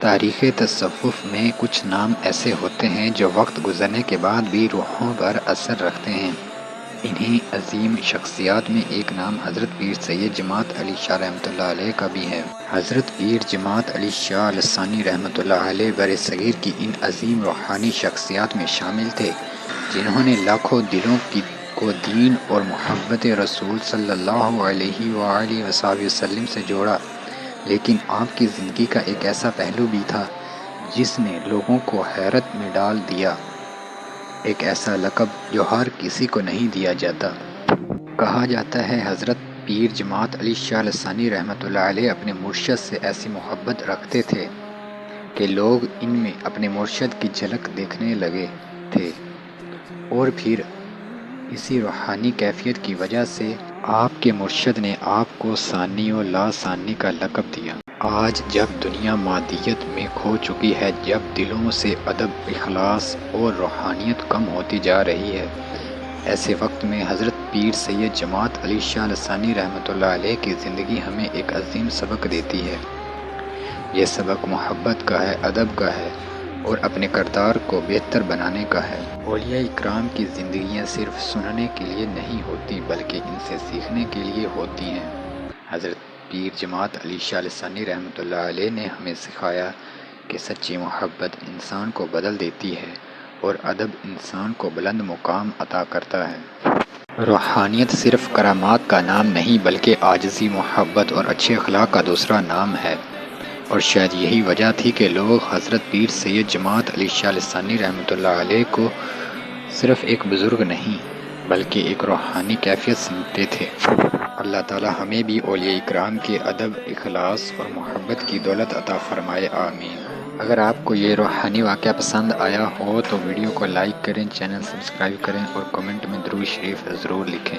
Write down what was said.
تاریخ تصوف میں کچھ نام ایسے ہوتے ہیں جو وقت گزرنے کے بعد بھی روحوں پر اثر رکھتے ہیں۔ انہی عظیم شخصیات میں ایک نام حضرت پیر سید جماعت علی شاہ رحمۃ اللہ علیہ کا بھی ہے۔ حضرت پیر جماعت علی شاہ لسانی رحمۃ اللہ علیہ برصغیر کی ان عظیم روحانی شخصیات میں شامل تھے جنہوں نے لاکھوں دلوں کو دین اور محبت رسول صلی اللہ علیہ وآلہ وسلم سے جوڑا، لیکن آپ کی زندگی کا ایک ایسا پہلو بھی تھا جس نے لوگوں کو حیرت میں ڈال دیا، ایک ایسا لقب جو ہر کسی کو نہیں دیا جاتا۔ کہا جاتا ہے حضرت پیر جماعت علی شاہ لسانی رحمۃ اللہ علیہ اپنے مرشد سے ایسی محبت رکھتے تھے کہ لوگ ان میں اپنے مرشد کی جھلک دیکھنے لگے تھے، اور پھر اسی روحانی کیفیت کی وجہ سے آپ کے مرشد نے آپ کو ثانی و لا ثانی کا لقب دیا۔ آج جب دنیا مادیت میں کھو چکی ہے، جب دلوں سے ادب، اخلاص اور روحانیت کم ہوتی جا رہی ہے، ایسے وقت میں حضرت پیر سید جماعت علی شاہ لسانی رحمۃ اللہ علیہ کی زندگی ہمیں ایک عظیم سبق دیتی ہے۔ یہ سبق محبت کا ہے، ادب کا ہے، اور اپنے کردار کو بہتر بنانے کا ہے۔ اولیاء اکرام کی زندگیاں صرف سننے کے لیے نہیں ہوتی بلکہ ان سے سیکھنے کے لیے ہوتی ہیں۔ حضرت پیر جماعت علی شاہ لسانی رحمۃ اللہ علیہ نے ہمیں سکھایا کہ سچی محبت انسان کو بدل دیتی ہے اور ادب انسان کو بلند مقام عطا کرتا ہے۔ روحانیت صرف کرامات کا نام نہیں بلکہ عاجزی، محبت اور اچھے اخلاق کا دوسرا نام ہے، اور شاید یہی وجہ تھی کہ لوگ حضرت پیر سید جماعت علی شاہ لسانی رحمۃ اللہ علیہ کو صرف ایک بزرگ نہیں بلکہ ایک روحانی کیفیت سمجھتے تھے۔ اللہ تعالی ہمیں بھی اولیاء اکرام کے ادب، اخلاص اور محبت کی دولت عطا فرمائے، آمین۔ اگر آپ کو یہ روحانی واقعہ پسند آیا ہو تو ویڈیو کو لائک کریں، چینل سبسکرائب کریں اور کمنٹ میں درود شریف ضرور لکھیں۔